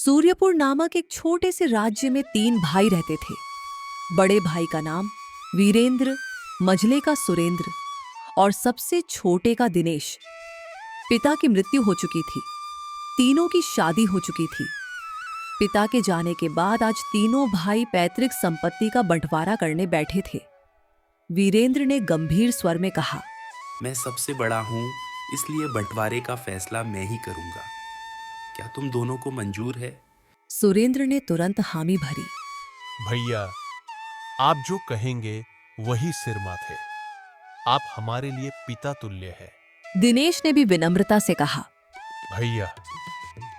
सूर्यपुर नामक एक छोटे से राज्य में 3 भाई रहते थे। बड़े भाई का नाम वीरेंद्र, मझले का सुरेंद्र और सबसे छोटे का दिनेश। पिता की मृत्यु हो चुकी थी। तीनों की शादी हो चुकी थी। पिता के जाने के बाद आज तीनों भाई पैतृक संपत्ति का बंटवारा करने बैठे थे। वीरेंद्र ने गंभीर स्वर में कहा, मैं सबसे बड़ा हूँ, इसलिए बंटवारे का फैसला मैं ही करूँगा। क्या तुम दोनों को मंजूर है? सुरेंद्र ने तुरंत हामी भरी। भैया, आप जो कहेंगे वही सिर माथे। आप हमारे लिए पिता तुल्य है। दिनेश ने भी विनम्रता से कहा, भैया,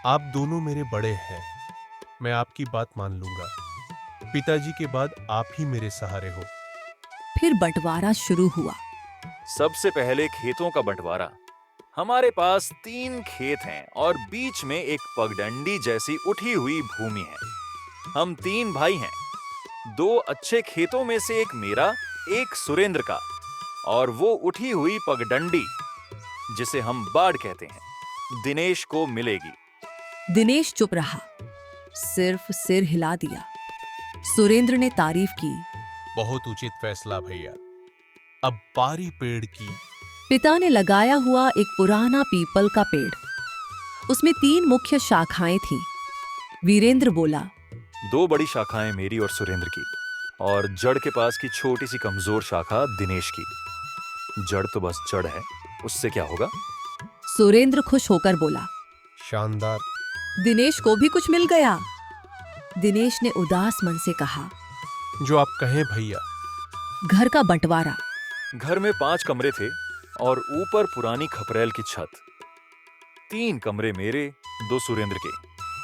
आप दोनों मेरे बड़े हैं। मैं आपकी बात मान लूंगा। पिताजी के बाद आप ही मेरे सहारे हो। फिर बंटवारा शुरू हुआ। सबसे पहले खेतों का बंटवारा। हमारे पास 3 खेत हैं और बीच में एक पगडंडी जैसी उठी हुई भूमि है। हम 3 भाई हैं। 2 अच्छे खेतों में से एक मेरा, एक सुरेंद्र का, और वो उठी हुई पगडंडी, जिसे हम बाड़ कहते हैं, दिनेश को मिलेगी। दिनेश चुप रहा, सिर्फ सिर हिला दिया। सुरेंद्र ने तारीफ की। बहुत उचित फैसला भैया। अब बारी पेड़ की। पिता ने लगाया हुआ एक पुराना पीपल का पेड़। उसमें 3 मुख्य शाखाएं थीं। वीरेंद्र बोला, 2 बड़ी शाखाएं मेरी और सुरेंद्र की, और जड़ के पास की छोटी सी कमजोर शाखा दिनेश की। जड़ तो बस जड़ है, उससे क्या होगा? सुरेंद्र खुश होकर बोला, शानदार। दिनेश को भी कुछ मिल गया। दिनेश ने उदास मन से कहा, जो आप कहें भैया। घर का बंटवारा। घर में 5 कमरे थे और ऊपर पुरानी खपरेल की छत। 3 कमरे मेरे, 2 सुरेंद्र के,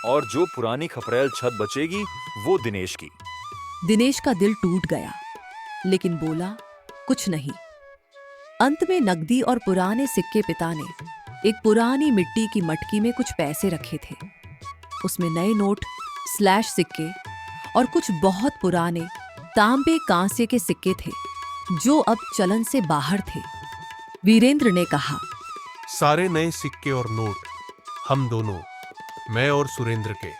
और जो पुरानी खपरेल छत बचेगी वो दिनेश की। दिनेश का दिल टूट गया, लेकिन बोला कुछ नहीं। अंत में नकदी और पुराने सिक्के पिता ने एक पुरानी मिट्टी की मटकी में कुछ पैसे रखे थे। उसमें नए नोट, स्लैश सिक्के और कुछ बहुत पुराने तांबे कांसे के सिक्के थे, जो अब चलन से बाहर थे। वीरेंद्र ने कहा, सारे नए सिक्के और नोट हम दोनों, मैं और सुरेंद्र के,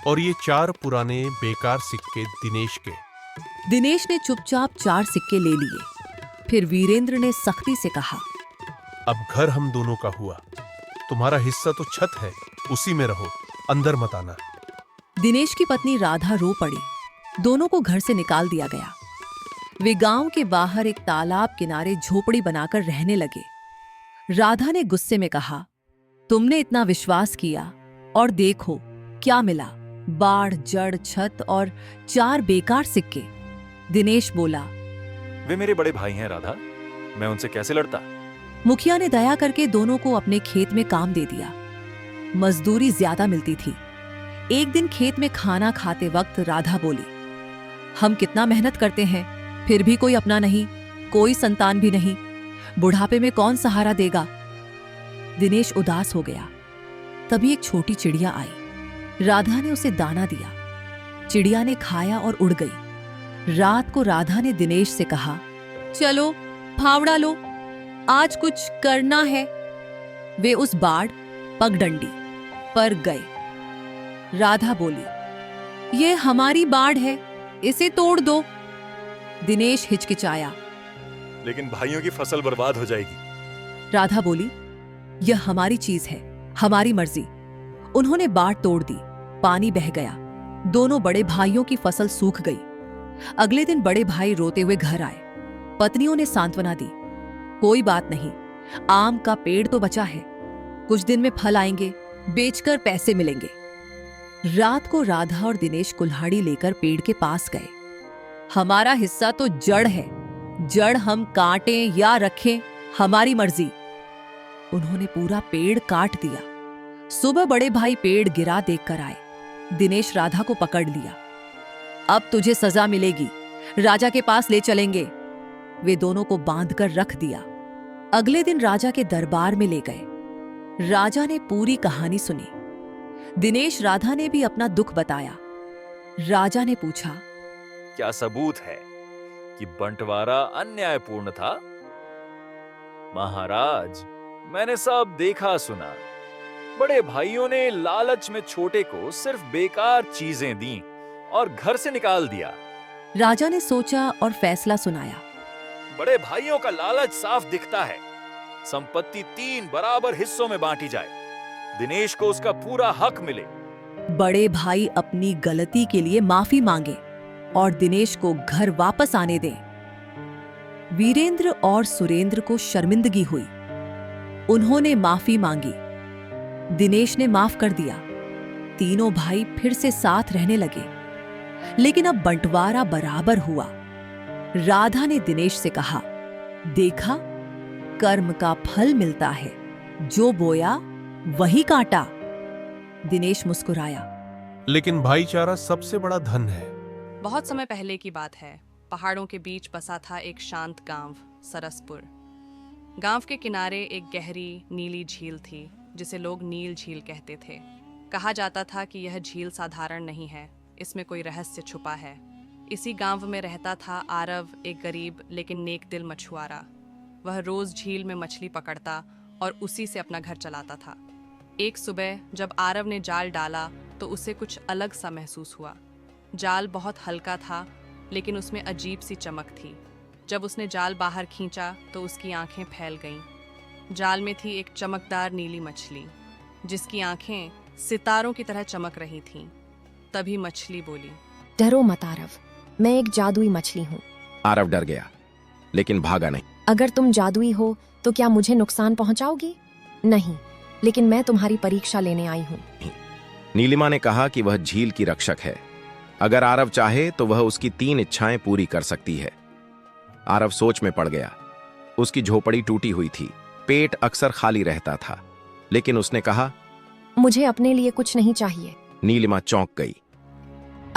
और ये 4 पुराने बेकार सिक्के दिनेश के। दिनेश ने चुपचाप 4 सिक्के ले लिए। फिर वीरेंद्र ने सख्ती से कहा, अब घर हम दोनों का हुआ। तुम्हारा हिस्सा तो छत है, उसी में रहो, अंदर मत आना। दिनेश की पत्नी राधा रो पड़ी। दोनों को घर से निकाल दिया गया। वे गांव के बाहर एक तालाब किनारे झोपड़ी बनाकर रहने लगे। राधा ने गुस्से में कहा, तुमने इतना विश्वास किया और देखो क्या मिला, बाढ़, जड़, छत और 4 बेकार सिक्के। दिनेश बोला, वे मेरे बड़े भाई हैं राधा, मैं उनसे कैसे लड़ता? मुखिया ने दया करके दोनों को अपने खेत में काम दे दिया। मजदूरी ज्यादा मिलती थी। एक दिन खेत में खाना खाते वक्त राधा बोली, हम कितना मेहनत करते हैं, फिर भी कोई अपना नहीं, कोई संतान भी नहीं। बुढ़ापे में कौन सहारा देगा? दिनेश उदास हो गया। तभी एक छोटी चिड़िया आई। राधा ने उसे दाना दिया। चिड़िया ने खाया और उड़ गई। रात को राधा ने दिनेश से कहा, चलो फावड़ा लो, आज कुछ करना है। वे उस बाड़, पगडंडी पर गए। राधा बोली, ये हमारी बाड़ है, इसे तोड़ दो। दिनेश हिचकिचाया। लेकिन भाइयों की फसल बर्बाद हो जाएगी। राधा बोली, यह हमारी चीज है, हमारी मर्जी। उन्होंने बाड़ तोड़ दी। पानी बह गया। दोनों बड़े भाइयों की फसल सूख गई। अगले दिन बड़े भाई रोते हुए घर आए। पत्नियों ने सांत्वना दी, कोई बात नहीं, आम का पेड़ तो बचा है, कुछ दिन में फल आएंगे, बेचकर पैसे मिलेंगे। रात को राधा और दिनेश कुल्हाड़ी लेकर पेड़ के पास गए। हमारा हिस्सा तो जड़ है, जड़ हम काटें या रखें, हमारी मर्जी। उन्होंने पूरा पेड़ काट दिया। सुबह बड़े भाई पेड़ गिरा देखकर आए। दिनेश राधा को पकड़ लिया। अब तुझे सजा मिलेगी, राजा के पास ले चलेंगे। वे दोनों को बांधकर रख दिया। अगले दिन राजा के दरबार में ले गए। राजा ने पूरी कहानी सुनी। दिनेश, राधा ने भी अपना दुख बताया। राजा ने पूछा, क्या सबूत है कि बंटवारा अन्यायपूर्ण था? महाराज, मैंने सब देखा सुना। बड़े भाइयों ने लालच में छोटे को सिर्फ बेकार चीजें दी और घर से निकाल दिया। राजा ने सोचा और फैसला सुनाया। बड़े भाइयों का लालच साफ दिखता है। संपत्ति 3 बराबर हिस्सों में बांटी जाए। दिनेश को उसका पूरा हक मिले। बड़े भाई अपनी गलती के लिए माफी मांगे और दिनेश को घर वापस आने दें। वीरेंद्र और सुरेंद्र को शर्मिंदगी हुई। उन्होंने माफी मांगी। दिनेश ने माफ कर दिया। तीनों भाई फिर से साथ रहने लगे। लेकिन अब बंटवारा बराबर हुआ। राधा ने दिनेश से कहा, देखा, कर्म का फल मिलता है, जो बोया वही काटा। दिनेश मुस्कुराया। लेकिन भाईचारा सबसे बड़ा धन है। बहुत समय पहले की बात है। पहाड़ों के बीच बसा था एक शांत गांव, सरसपुर। गांव के किनारे एक गहरी नीली झील थी, जिसे लोग नील झील कहते थे। कहा जाता था कि यह झील साधारण नहीं है, इसमें कोई रहस्य छुपा है। इसी गांव में रहता था आरव, एक गरीब लेकिन नेक दिल मछुआरा। वह रोज झील में मछली पकड़ता और उसी से अपना घर चलाता था। एक सुबह जब आरव ने जाल डाला तो उसे कुछ अलग सा महसूस हुआ। जाल बहुत हल्का था, लेकिन उसमें अजीब सी चमक थी। जब उसने जाल बाहर खींचा तो उसकी आंखें फैल गईं। जाल में थी एक चमकदार नीली मछली, जिसकी आंखें सितारों की तरह चमक रही थीं। तभी मछली बोली, डरो मत आरव, मैं एक जादुई मछली हूँ। आरव डर गया, लेकिन भागा नहीं। अगर तुम जादुई हो तो क्या मुझे नुकसान पहुंचाओगी? नहीं, लेकिन मैं तुम्हारी परीक्षा लेने आई हूँ। नीलिमा ने कहा कि वह झील की रक्षक है। अगर आरव चाहे तो वह उसकी 3 इच्छाएं पूरी कर सकती है। आरव सोच में पड़ गया। उसकी झोपड़ी टूटी हुई थी, पेट अक्सर खाली रहता था, लेकिन उसने कहा, मुझे अपने लिए कुछ नहीं चाहिए। नीलिमा चौंक गई।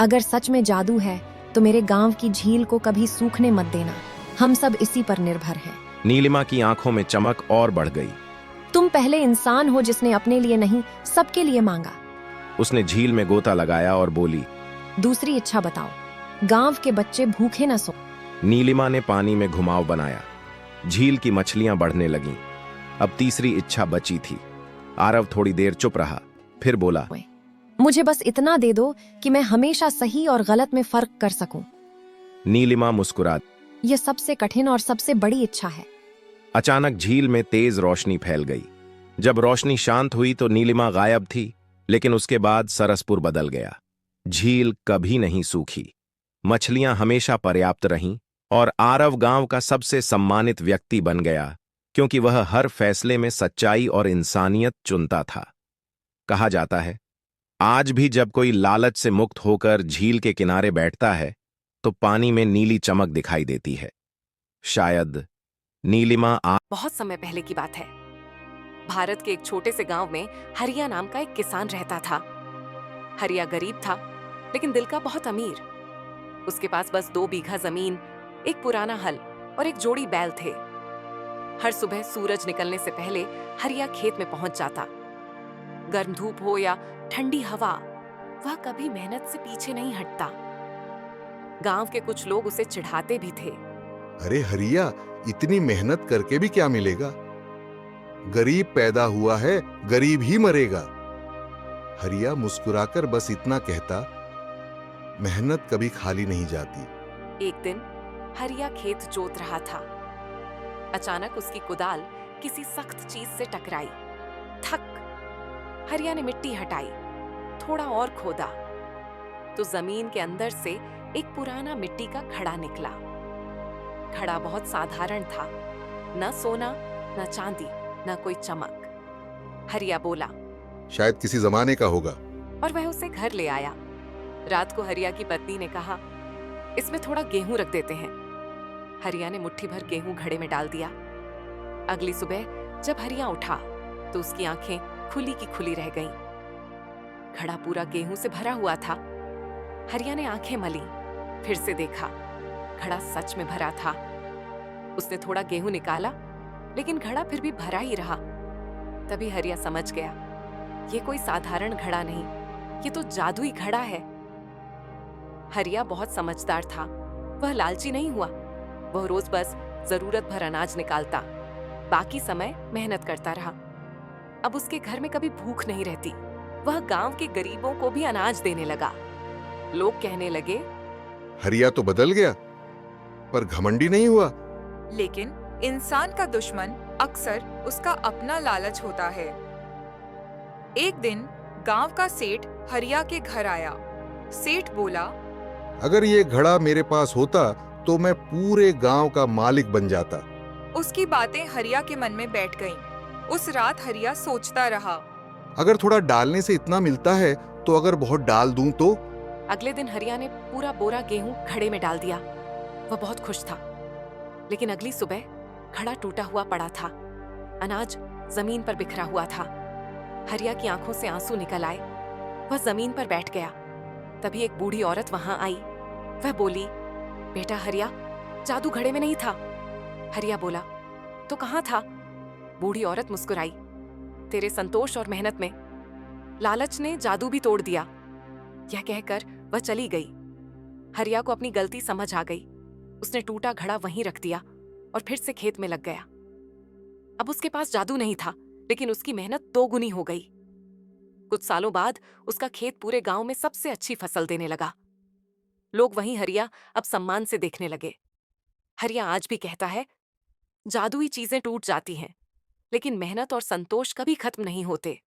अगर सच में जादू है तो मेरे गांव की झील को कभी सूखने मत देना। हम सब इसी पर निर्भर हैं। नीलिमा की आंखों में चमक और बढ़ गई। तुम पहले इंसान हो जिसने अपने लिए नहीं, सबके लिए मांगा। उसने झील में गोता लगाया और बोली, दूसरी इच्छा बताओ। गांव के बच्चे भूखे न सो। नीलिमा ने पानी में घुमाव बनाया। झील की मछलियां बढ़ने लगीं। अब तीसरी इच्छा बची थी। आरव थोड़ी देर चुप रहा, फिर बोला, मुझे बस इतना दे दो कि मैं हमेशा सही और गलत में फर्क कर सकूं। नीलिमा मुस्कुरा। यह सबसे कठिन और सबसे बड़ी इच्छा है। अचानक झील में तेज रोशनी फैल गई। जब रोशनी शांत हुई तो नीलिमा गायब थी, लेकिन उसके बाद सरसपुर बदल गया। झील कभी नहीं सूखी। मछलियां हमेशा पर्याप्त रहीं और आरव गांव का सबसे सम्मानित व्यक्ति बन गया, क्योंकि वह हर फैसले में सच्चाई और इंसानियत चुनता था। कहा जाता है, आज भी जब कोई लालच से मुक्त होकर झील के किनारे बैठता है तो पानी में नीली चमक दिखाई देती है। शायद नीलिमा बहुत समय पहले की बात है। भारत के एक छोटे से गांव में हरिया नाम का एक किसान रहता था। हरिया गरीब था, लेकिन दिल का बहुत अमीर। उसके पास बस 2 बीघा जमीन, एक पुराना हल और एक जोड़ी बैल थे। हर सुबह सूरज निकलने से पहले हरिया खेत में पहुंच जाता। गर्म धूप हो या ठंडी हवा, वह कभी मेहनत से पीछे नहीं हटता। गांव के कुछ लोग उसे चिढ़ाते भी थे। अरे हरिया, इतनी मेहनत करके भी क्या मिलेगा? गरीब पैदा हुआ है, गरीब ही मरेगा। हरिया मुस्कुराकर बस इतना कहता, मेहनत कभी खाली नहीं जाती। एक दिन हरिया खेत जोत रहा था। अचानक उसकी कुदाल किसी सख्त चीज से टकराई। थक! हरिया ने मिट्टी हटाई, थोड़ा और खोदा, तो जमीन के अंदर से एक पुराना मिट्टी का घड़ा निकला। घड़ा बहुत साधारण था, न सोना, न चांदी, न कोई चमक। हरिया बोला, शायद किसी जमाने का होगा। और वह उसे घर ले आया। रात को हरिया की पत्नी ने कहा, इसमें थोड़ा गेहूं रख देते हैं। हरिया ने मुट्ठी भर गेहूं घड़े में डाल दिया। अगली सुबह जब हरिया उठा तो उसकी आंखें खुली की खुली रह गईं। घड़ा पूरा गेहूं से भरा हुआ था। हरिया ने आंखें मली, फिर से देखा, घड़ा सच में भरा था। उसने थोड़ा गेहूं निकाला, लेकिन घड़ा फिर भी भरा ही रहा। तभी हरिया समझ गया, ये कोई साधारण घड़ा नहीं, ये तो जादुई घड़ा है। हरिया बहुत समझदार था। वह लालची नहीं हुआ। वह रोज बस जरूरत भर अनाज निकालता, बाकी समय मेहनत करता रहा। अब उसके घर में कभी भूख नहीं रहती। वह गांव के गरीबों को भी अनाज देने लगा। लोग कहने लगे, हरिया तो बदल गया, पर घमंडी नहीं हुआ। लेकिन इंसान का दुश्मन अक्सर उसका अपना लालच होता है। एक दिन गांव का सेठ हरिया के घर आया। सेठ बोला, अगर ये घड़ा मेरे पास होता तो मैं पूरे गांव का मालिक बन जाता। उसकी बातें हरिया के मन में बैठ गईं। उस रात हरिया सोचता रहा। अगर थोड़ा डालने से इतना मिलता है तो अगर बहुत डाल दूं तो? अगले दिन हरिया ने पूरा बोरा गेहूं घड़े में डाल दिया। वह बहुत खुश था। लेकिन अगली सुबह घड़ा टूटा हुआ पड़ा था। अनाज जमीन पर बिखरा हुआ था। हरिया की आंखों से आंसू निकल आए। वह जमीन पर बैठ गया। तभी एक बूढ़ी औरत वहां आई। वह बोली, बेटा हरिया, जादू घड़े में नहीं था। हरिया बोला, तो कहाँ था? बूढ़ी औरत मुस्कुराई, तेरे संतोष और मेहनत में। लालच ने जादू भी तोड़ दिया। यह कहकर वह चली गई। हरिया को अपनी गलती समझ आ गई। उसने टूटा घड़ा वहीं रख दिया और फिर से खेत में लग गया। अब उसके पास जादू नहीं था, लेकिन उसकी मेहनत 2 गुनी हो गई। कुछ सालों बाद उसका खेत पूरे गांव में सबसे अच्छी फसल देने लगा। लोग वहीं हरिया अब सम्मान से देखने लगे। हरिया आज भी कहता है, जादुई चीजें टूट जाती हैं, लेकिन मेहनत और संतोष कभी खत्म नहीं होते।